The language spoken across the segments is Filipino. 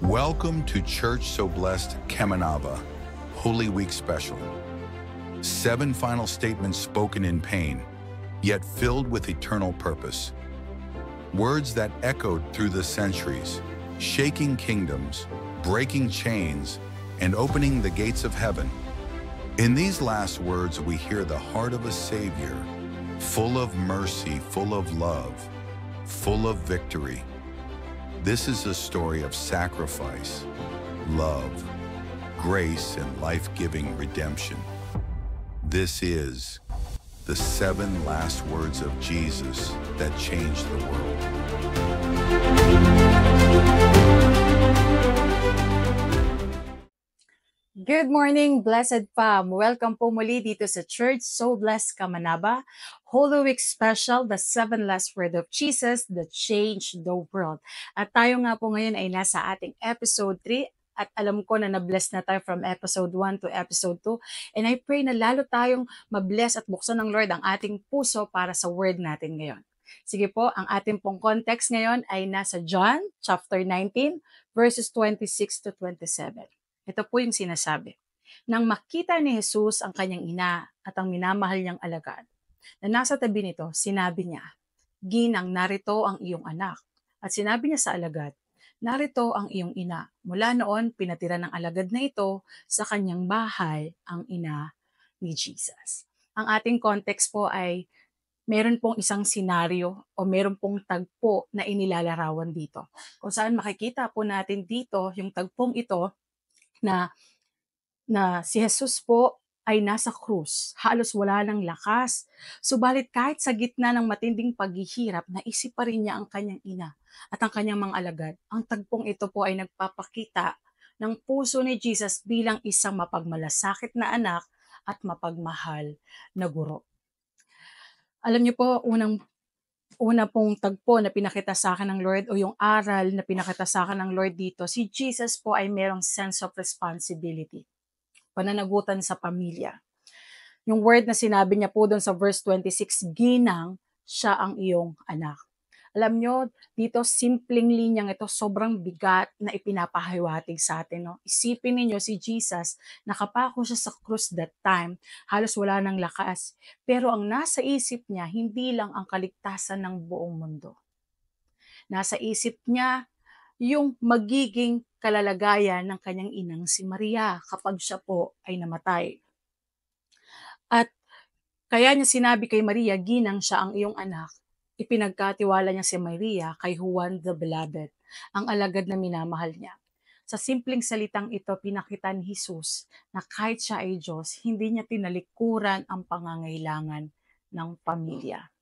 Welcome to Church So Blessed Kemanava, Holy Week Special. 7 final statements spoken in pain, yet filled with eternal purpose. Words that echoed through the centuries, shaking kingdoms, breaking chains, and opening the gates of heaven. In these last words, we hear the heart of a Savior, full of mercy, full of love, full of victory. This is a story of sacrifice, love, grace, and life-giving redemption. This is the 7 last words of Jesus that changed the world. Good morning, Blessed Fam! Welcome po muli dito sa Church So Blessed Kamanaba, Holy Week Special, the 7 last word of Jesus that changed the world. At tayo nga po ngayon ay nasa ating episode 3 at alam ko na na-bless na tayo from episode 1 to episode 2 and I pray na lalo tayong mabless at buksan ng Lord ang ating puso para sa word natin ngayon. Sige po, ang ating pong context ngayon ay nasa John chapter 19 verses 26 to 27. Ito po yung sinasabi. Nang makita ni Jesus ang kanyang ina at ang minamahal niyang alagad, na nasa tabi nito, sinabi niya, "Ginang, narito ang iyong anak." At sinabi niya sa alagad, "Narito ang iyong ina." Mula noon, pinatira ng alagad na ito sa kanyang bahay ang ina ni Jesus. Ang ating context po ay meron pong isang senaryo o meron pong tagpo na inilalarawan dito. Kung saan makikita po natin dito yung tagpong ito na si Jesus po ay nasa krus, halos wala ng lakas. Subalit kahit sa gitna ng matinding paghihirap, naisip pa rin niya ang kanyang ina at ang kanyang mga alagad. Ang tagpong ito po ay nagpapakita ng puso ni Jesus bilang isang mapagmalasakit na anak at mapagmahal na guro. Alam niyo po, una pong tagpo na pinakita sa akin ng Lord o yung aral na pinakita sa akin ng Lord dito, si Jesus po ay merong sense of responsibility. Pananagutan sa pamilya. Yung word na sinabi niya po doon sa verse 26, "Ginang, siya ang iyong anak." Alam nyo, dito simpleng linyang ito, sobrang bigat na ipinapahiwatig sa atin. No? Isipin ninyo si Jesus, nakapako siya sa krus that time, halos wala ng lakas. Pero ang nasa isip niya, hindi lang ang kaligtasan ng buong mundo. Nasa isip niya, yung magiging kalalagayan ng kanyang inang si Maria kapag siya po ay namatay. At kaya niya sinabi kay Maria, "Ginang, siya ang iyong anak." Ipinagkatiwala niya si Maria kay Juan the Beloved, ang alagad na minamahal niya. Sa simpleng salitang ito, pinakita ni Jesus na kahit siya ay Diyos, hindi niya tinalikuran ang pangangailangan ng pamilya.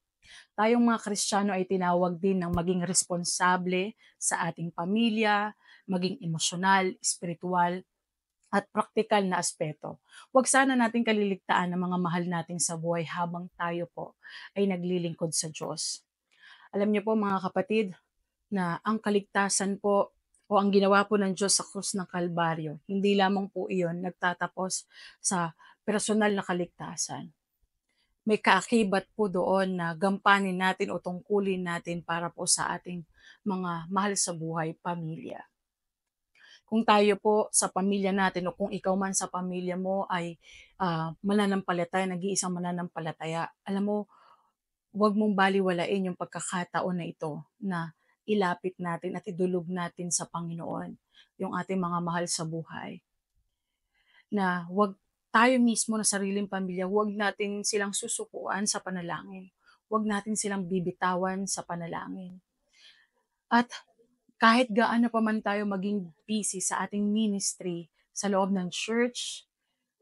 Tayong mga Kristiyano ay tinawag din ng maging responsable sa ating pamilya, maging emosyonal, espiritual, at praktikal na aspeto. Huwag sana natin kaliligtaan ang mga mahal natin sa buhay habang tayo po ay naglilingkod sa Diyos. Alam niyo po mga kapatid, na ang kaligtasan po o ang ginawa po ng Diyos sa krus ng Kalbaryo, hindi lamang po iyon nagtatapos sa personal na kaligtasan. May kaakibat po doon na gampanin natin o tungkulin natin para po sa ating mga mahal sa buhay, pamilya. Kung tayo po sa pamilya natin o kung ikaw man sa pamilya mo ay mananampalataya, nag-iisang mananampalataya, alam mo, huwag mong baliwalain yung pagkakataon na ito na ilapit natin at idulog natin sa Panginoon yung ating mga mahal sa buhay. Na huwag tayo mismo na sariling pamilya, huwag natin silang susukuan sa panalangin. Huwag natin silang bibitawan sa panalangin. At kahit gaano pa man tayo maging busy sa ating ministry sa loob ng church,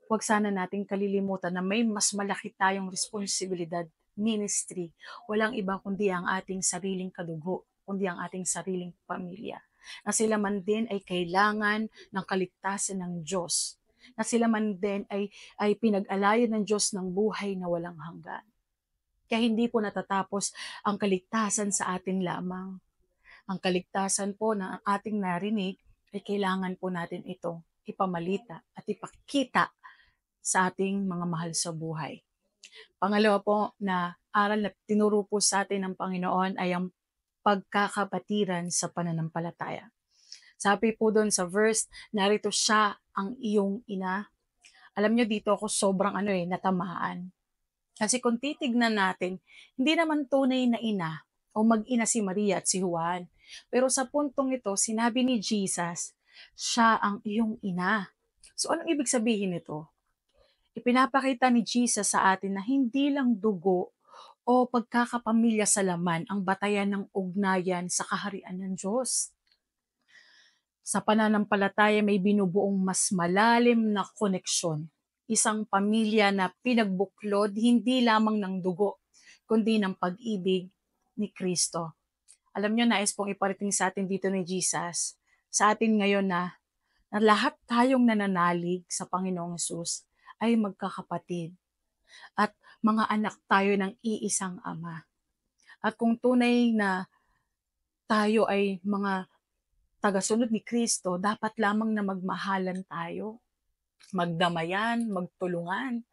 huwag sana nating kalilimutan na may mas malaki tayong responsibilidad, ministry. Walang iba kundi ang ating sariling kadugo, kundi ang ating sariling pamilya. Na sila man din ay kailangan ng kaligtasan ng Diyos. Na sila man din ay pinag-alayan ng Diyos ng buhay na walang hanggan. Kaya hindi po natatapos ang kaligtasan sa atin lamang. Ang kaligtasan po na ating narinig ay kailangan po natin ito ipamalita at ipakita sa ating mga mahal sa buhay. Pangalawa po na aral na tinuro po sa atin ng Panginoon ay ang pagkakapatiran sa pananampalataya. Sabi po doon sa verse, narito siya ang iyong ina. Alam niyo dito ako sobrang natamaan. Kasi kung titignan natin, hindi naman tunay na ina o mag-ina si Maria at si Juan. Pero sa puntong ito, sinabi ni Jesus, siya ang iyong ina. So anong ibig sabihin nito? Ipinapakita ni Jesus sa atin na hindi lang dugo o pagkakapamilya sa laman ang batayan ng ugnayan sa kaharian ng Diyos. Sa pananampalataya may binubuong mas malalim na koneksyon. Isang pamilya na pinagbuklod hindi lamang ng dugo, kundi ng pag-ibig ni Kristo. Alam niyo, nais pong iparating sa atin dito ni Jesus, sa atin ngayon na lahat tayong nananalig sa Panginoong Hesus ay magkakapatid at mga anak tayo ng iisang Ama. At kung tunay na tayo ay mga tagasunod ni Kristo, dapat lamang na magmahalan tayo, magdamayan, magtulungan,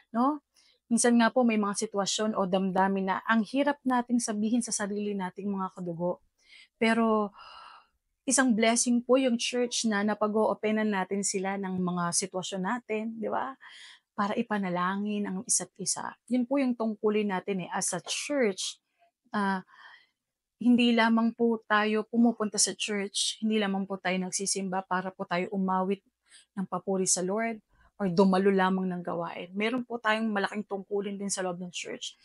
no? Minsan nga po may mga sitwasyon o damdamin na ang hirap nating sabihin sa sarili nating mga kadugo. Pero isang blessing po yung church na napag-oopenan natin sila ng mga sitwasyon natin, di ba? Para ipanalangin ang isa't isa. Yun po yung tungkulin natin as a church. Ah, hindi lamang po tayo pumupunta sa church, hindi lamang po tayo nagsisimba para po tayo umawit ng papuri sa Lord or dumalo lamang ng gawain. Meron po tayong malaking tungkulin din sa loob ng church.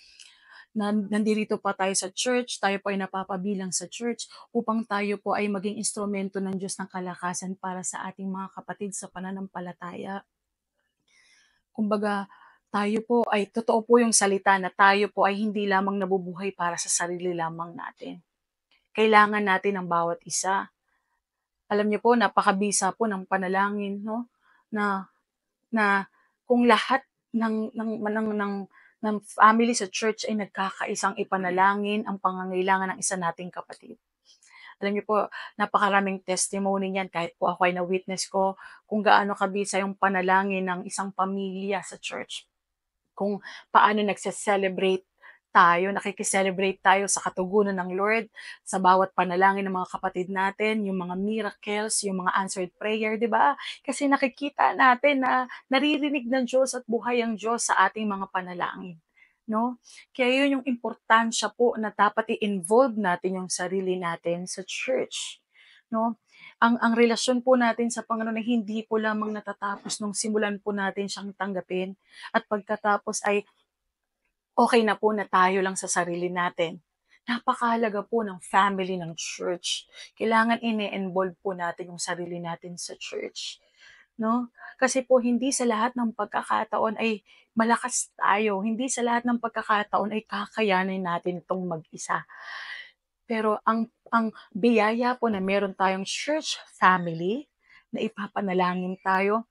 Nandirito pa tayo sa church, tayo po ay napapabilang sa church upang tayo po ay maging instrumento ng Diyos ng kalakasan para sa ating mga kapatid sa pananampalataya. Kumbaga, tayo po ay, totoo po yung salita na tayo po ay hindi lamang nabubuhay para sa sarili lamang natin. Kailangan natin ng bawat isa. Alam niyo po, napakabisa po ng panalangin, no? Na na kung lahat ng family sa church ay nagkakaisang ipanalangin ang pangangailangan ng isa nating kapatid. Alam niyo po, napakaraming testimony niyan kahit po ako ay na-witness ko kung gaano kabisa yung panalangin ng isang pamilya sa church. Kung paano nagse-celebrate tayo, nakikiselebrate tayo sa katugunan ng Lord, sa bawat panalangin ng mga kapatid natin, yung mga miracles, yung mga answered prayer, di ba? Kasi nakikita natin na naririnig ng Diyos at buhay ang Diyos sa ating mga panalangin. No? Kaya yun yung importansya po na dapat i-involve natin yung sarili natin sa church. No? Ang relasyon po natin sa Panginoon ay hindi po lamang natatapos nung simulan po natin siyang tanggapin at pagkatapos ay okay na po na tayo lang sa sarili natin. Napakahalaga po ng family ng church. Kailangan ini-involve po natin yung sarili natin sa church. No? Kasi po hindi sa lahat ng pagkakataon ay malakas tayo. Hindi sa lahat ng pagkakataon ay kakayanin natin itong mag-isa. Pero ang biyaya po na meron tayong church family, na ipapanalangin tayo,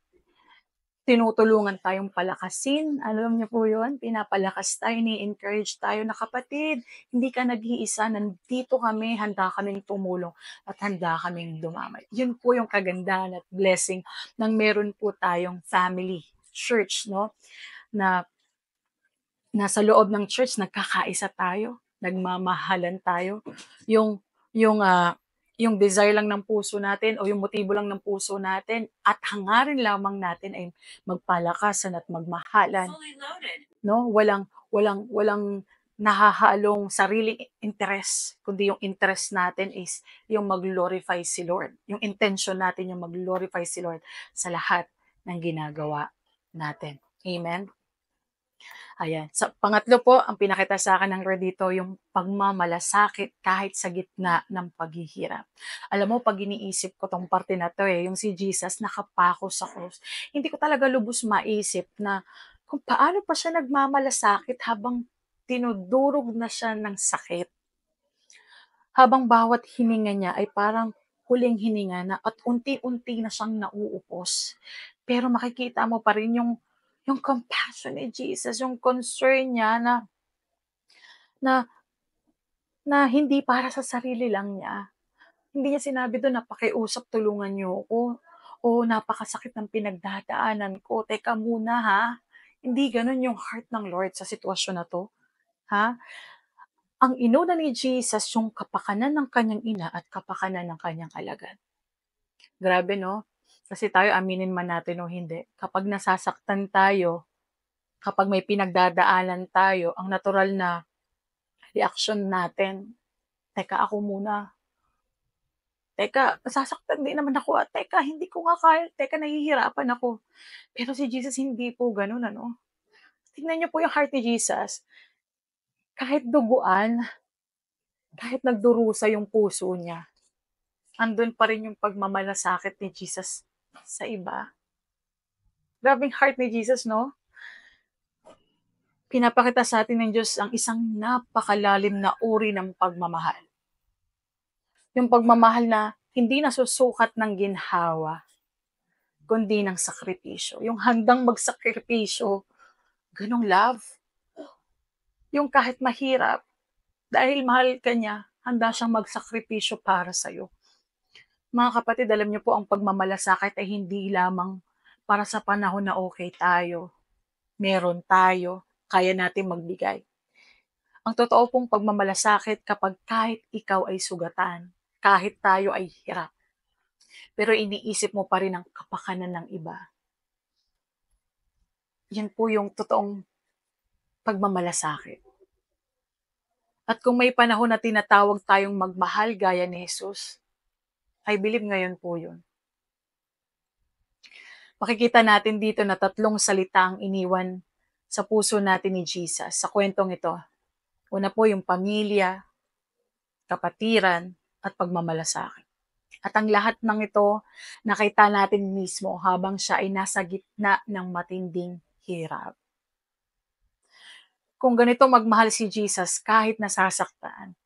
tinutulungan tayong palakasin. Alam niyo po yun, pinapalakas tayo, ni-encourage tayo na kapatid, hindi ka nag-iisa, nandito kami, handa kaming tumulong at handa kaming dumamay. Yun po yung kagandahan at blessing ng meron po tayong family church, no? Na nasa loob ng church, nagkakaisa tayo, nagmamahalan tayo. Yung yung yung desire lang ng puso natin o yung motibo lang ng puso natin at hangarin lamang natin ay magpalakasan at magmahalan, no? Walang nahahalong sariling interes, kundi yung interest natin is yung mag-glorify si Lord. Yung intention natin yung mag-glorify si Lord sa lahat ng ginagawa natin. Amen. Ayan. Sa pangatlo po, ang pinakita sa akin ng Lord dito, yung pagmamalasakit kahit sa gitna ng paghihirap. Alam mo, pag iniisip ko tong parte na to yung si Jesus nakapako sa krus, hindi ko talaga lubos maisip na kung paano pa siya nagmamalasakit habang tinudurog na siya ng sakit. Habang bawat hininga niya ay parang huling hininga na at unti-unti na siyang nauupos. Pero makikita mo pa rin yung compassion ni Jesus, yung concern niya na na hindi para sa sarili lang niya. Hindi niya sinabi do'n na, "Pakiusap, tulungan niyo ako," o "Napakasakit ng pinagdadaanan ko, teka muna ha." Hindi gano'n yung heart ng Lord sa sitwasyon na 'to, ha? Ang inuna ni Jesus yung kapakanan ng kanyang ina at kapakanan ng kanyang alagad. Grabe 'no? Kasi tayo aminin man natin o hindi, kapag nasasaktan tayo, kapag may pinagdadaanan tayo, ang natural na reaksyon natin, "Teka ako muna, teka nasasaktan din naman ako, teka hindi ko nga kaya, teka nahihirapan ako." Pero si Jesus hindi po gano'n ano. Tingnan niyo po yung heart ni Jesus, kahit duguan, kahit nagdurusa yung puso niya, andun pa rin yung pagmamalasakit ni Jesus sa iba. Grabeng heart ni Jesus 'no? Pinapakita sa atin ng Diyos ang isang napakalalim na uri ng pagmamahal. Yung pagmamahal na hindi nasusukat ng ginhawa, kundi ng sakripisyo. Yung handang magsakripisyo, ganong love. Yung kahit mahirap, dahil mahal ka niya, handa siyang magsakripisyo para sa'yo. Mga kapatid, alam niyo po ang pagmamalasakit ay hindi lamang para sa panahon na okay tayo, meron tayo, kaya natin magbigay. Ang totoo pong pagmamalasakit kapag kahit ikaw ay sugatan, kahit tayo ay hirap, pero iniisip mo pa rin ang kapakanan ng iba. Yan po yung totoong pagmamalasakit. At kung may panahon na tinatawag tayong magmahal gaya ni Jesus, I believe ngayon po yun. Makikita natin dito na 3 salita ang iniwan sa puso natin ni Jesus sa kwentong ito. Una po yung pamilya, kapatiran, at pagmamalasakit. At ang lahat ng ito, nakita natin mismo habang siya ay nasa gitna ng matinding hirap. Kung ganito magmahal si Jesus kahit nasasaktan,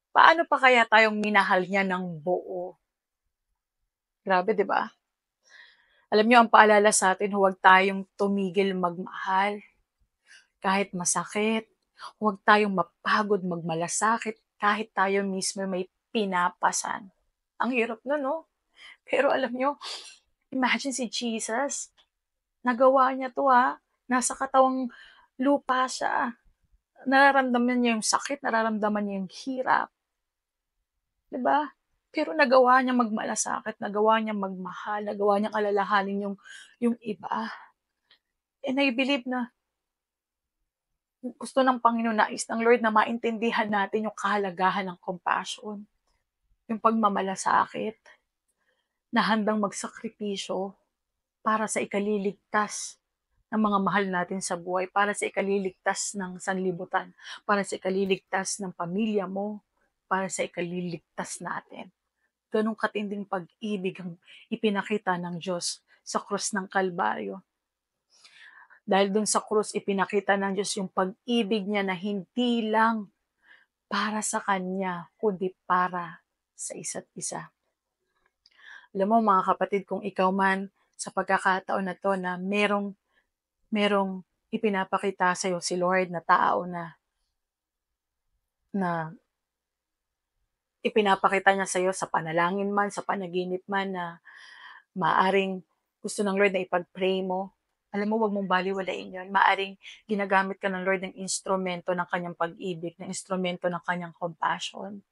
paano pa kaya tayong minahal niya ng buo? Grabe, di ba? Alam niyo, ang paalala sa atin, huwag tayong tumigil magmahal kahit masakit. Huwag tayong mapagod magmalasakit kahit tayo mismo may pinapasan. Ang hirap na, no? Pero alam niyo, imagine si Jesus, nagawa niya 'to, nasa katawang lupa siya. Nararamdaman niya yung sakit, nararamdaman niya yung hirap, 'di ba? Pero nagawa niyang magmalasakit, nagawa niyang magmahal, nagawa niyang alalahanin yung iba. And I believe na gusto ng Panginoon, nais ng Lord na maintindihan natin yung kahalagahan ng compassion, yung pagmamalasakit, na handang magsakripisyo para sa ikaliligtas ng mga mahal natin sa buhay, para sa ikaliligtas ng sanlibutan, para sa ikaliligtas ng pamilya mo, para sa ikaliligtas natin. Ganong katinding pag-ibig ang ipinakita ng Diyos sa krus ng Kalbaryo. Dahil dun sa krus, ipinakita ng Diyos yung pag-ibig niya na hindi lang para sa Kanya, kundi para sa isa't isa. Alam mo mga kapatid, kung ikaw man sa pagkakataon na to na merong ipinapakita sa'yo si Lord na tao na ipinapakita niya sa'yo sa panalangin man, sa panaginip man na maaring gusto ng Lord na ipag-pray mo, alam mo, wag mong baliwalain yun. Maaring ginagamit ka ng Lord ng instrumento ng kanyang pag-ibig, ng instrumento ng kanyang compassion.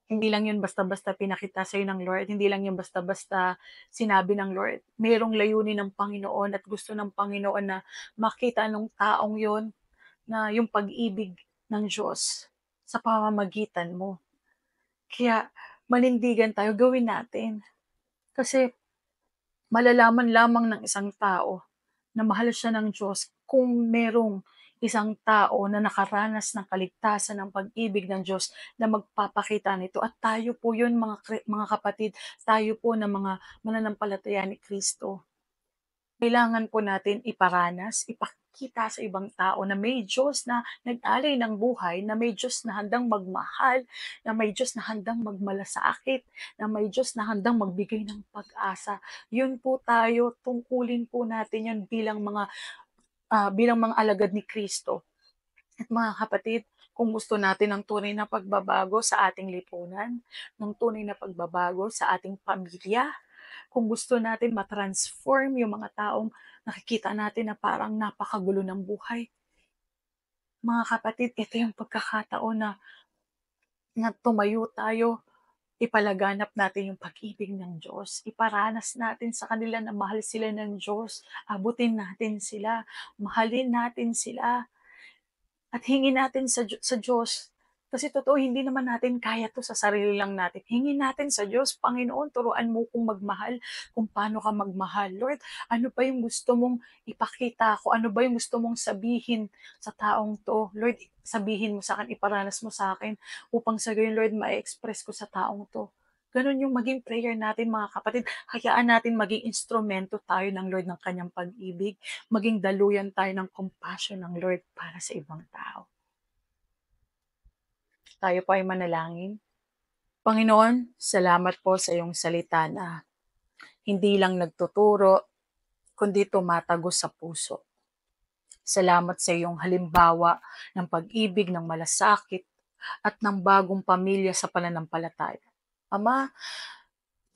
Hindi lang yun basta-basta pinakita sa'yo ng Lord, hindi lang yun basta-basta sinabi ng Lord. Mayroong layunin ng Panginoon at gusto ng Panginoon na makita ng taong yun na yung pag-ibig ng Diyos sa pamamagitan mo. Kaya manindigan tayo, gawin natin. Kasi malalaman lamang ng isang tao na mahal siya ng Diyos kung merong isang tao na nakaranas ng kaligtasan ng pag-ibig ng Diyos na magpapakita nito. At tayo po yun mga kapatid, tayo po na mga mananampalataya ni Kristo. Kailangan po natin iparanas, ipakita sa ibang tao na may Diyos na nag-alay ng buhay, na may Diyos na handang magmahal, na may Diyos na handang magmalasakit, na may Diyos na handang magbigay ng pag-asa. Yun po tayo, tungkulin po natin yan bilang mga alagad ni Kristo. At mga kapatid, kung gusto natin ng tunay na pagbabago sa ating lipunan, ng tunay na pagbabago sa ating pamilya, kung gusto natin ma-transform yung mga taong nakikita natin na parang napakagulo ng buhay, mga kapatid, ito yung pagkakataon na tumayo tayo Ipalaganap natin yung pag-ibig ng Diyos. Iparanas natin sa kanila na mahal sila ng Diyos. Abutin natin sila. Mahalin natin sila. At hingin natin sa Diyos. Kasi totoo, hindi naman natin kaya to sa sarili lang natin. Hingin natin sa Diyos, Panginoon, turuan mo kong magmahal, kung paano ka magmahal. Lord, ano ba yung gusto mong ipakita ko? Ano ba yung gusto mong sabihin sa taong to? Lord, sabihin mo sa akin, iparanas mo sa akin, upang sa gayon, Lord, ma-express ko sa taong to. Ganon yung maging prayer natin, mga kapatid. Hayaan natin maging instrumento tayo ng Lord ng kanyang pag-ibig. Maging daluyan tayo ng compassion ng Lord para sa ibang tao. Tayo po ay manalangin. Panginoon, salamat po sa iyong salita na hindi lang nagtuturo, kundi tumatagos sa puso. Salamat sa iyong halimbawa ng pag-ibig ng malasakit at ng bagong pamilya sa pananampalataya. Ama,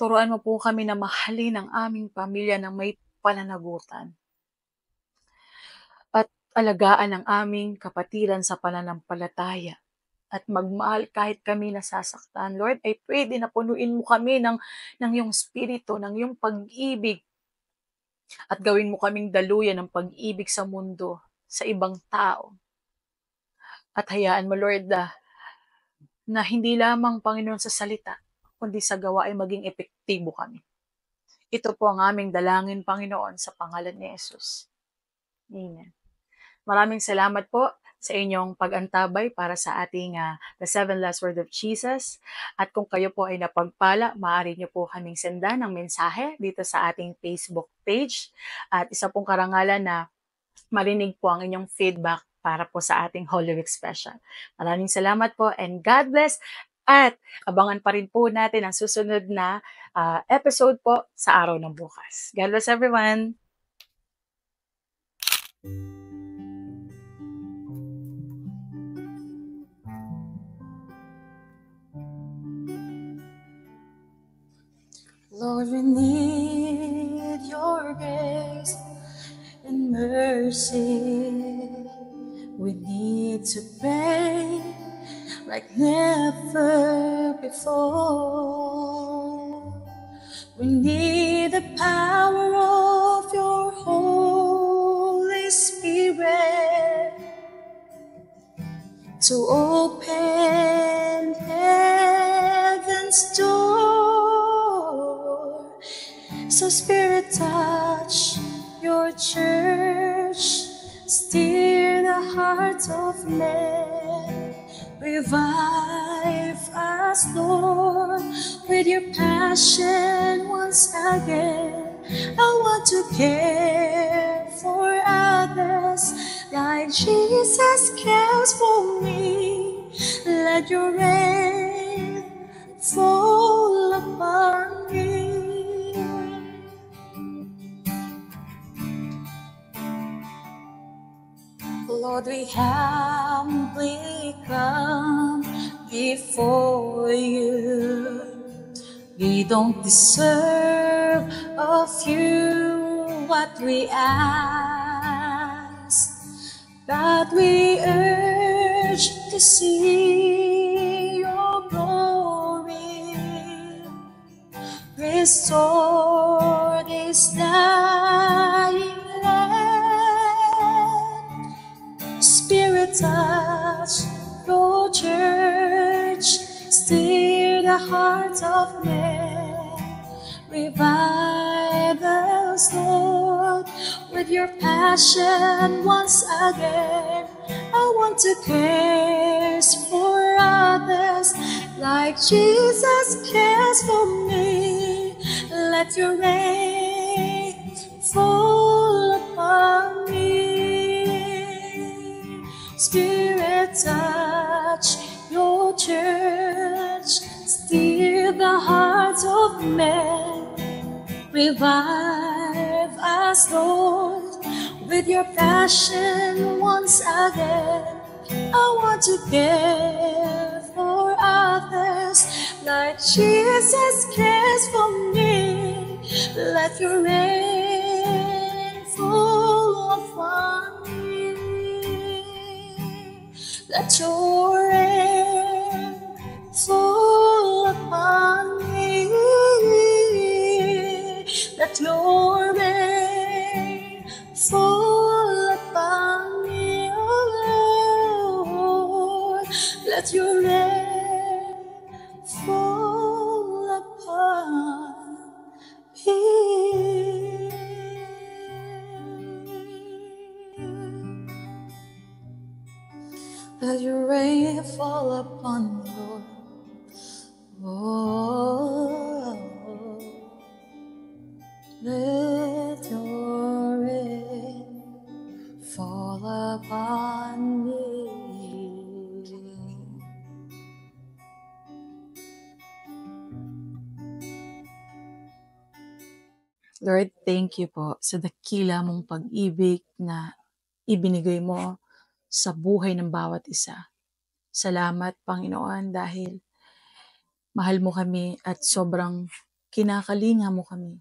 turuan mo po kami na mahalin ang aming pamilya ng may pananagutan at alagaan ang aming kapatiran sa pananampalataya at magmahal kahit kami nasasaktan. Lord, ay pwede na punuin mo kami ng iyong spirito, ng iyong pag-ibig at gawin mo kaming daluyan ng pag-ibig sa mundo, sa ibang tao. At hayaan mo, Lord, na hindi lamang, Panginoon, sa salita, kundi sa gawa ay maging epektibo kami. Ito po ang aming dalangin, Panginoon, sa pangalan ni Jesus. Amen. Maraming salamat po sa inyong pag-antabay para sa ating The Seven Last Word of Jesus. At kung kayo po ay napagpala, maaari niyo po kaming sendan ng mensahe dito sa ating Facebook page. At isa pong karangalan na marinig po ang inyong feedback para po sa ating Holy Week Special. Maraming salamat po and God bless. At abangan pa rin po natin ang susunod na episode po sa araw ng bukas. God bless everyone! Lord, we need your grace and mercy. We need to pray like never before. We need the power of your Holy Spirit to open heaven's door. So Spirit, touch your church, steer the hearts of men, revive us, Lord, with your passion once again. I want to care for others like Jesus cares for me. Let your rain fall upon me. Lord, we humbly come before you. We don't deserve of you what we ask, but we urge to see your glory. Restore this dying land. Spirit, touch your church, steer the hearts of men, revive us, Lord, with your passion once again. I want to care for others like Jesus cares for me. Let your rain fall upon me. Spirit, touch your church, steer the hearts of men, revive us, Lord, with your passion once again. I want to care for others like Jesus cares for me. Let your rain fall upon me. Let your rain fall upon me. rainfall upon me, Lord. Oh, let your rain fall upon me. Lord, thank you po sa dakila mong pag-ibig na ibinigay mo sa buhay ng bawat isa. Salamat, Panginoon, dahil mahal mo kami at sobrang kinakalinga mo kami.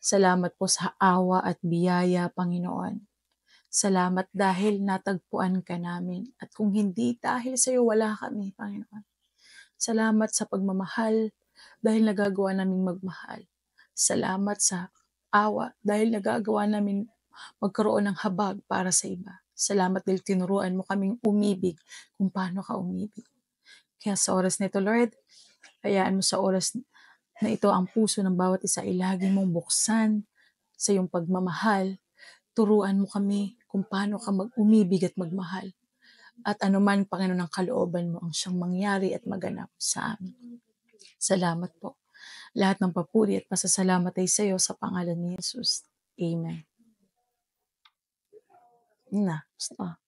Salamat po sa awa at biyaya, Panginoon. Salamat dahil natagpuan ka namin. At kung hindi dahil sa iyo, wala kami, Panginoon. Salamat sa pagmamahal dahil nagagawa naming magmahal. Salamat sa awa dahil nagagawa namin magkaroon ng habag para sa iba. Salamat dahil tinuruan mo kaming umibig kung paano ka umibig. Kaya sa oras na ito, Lord, hayaan mo sa oras na ito ang puso ng bawat isa ay lagi mong buksan sa iyong pagmamahal. Turuan mo kami kung paano ka umibig at magmahal. At anuman, Panginoon, ang kalooban mo ang siyang mangyari at maganap sa amin. Salamat po. Lahat ng papuri at pasasalamat ay sa iyo sa pangalan ni Jesus. Amen. Na, basta.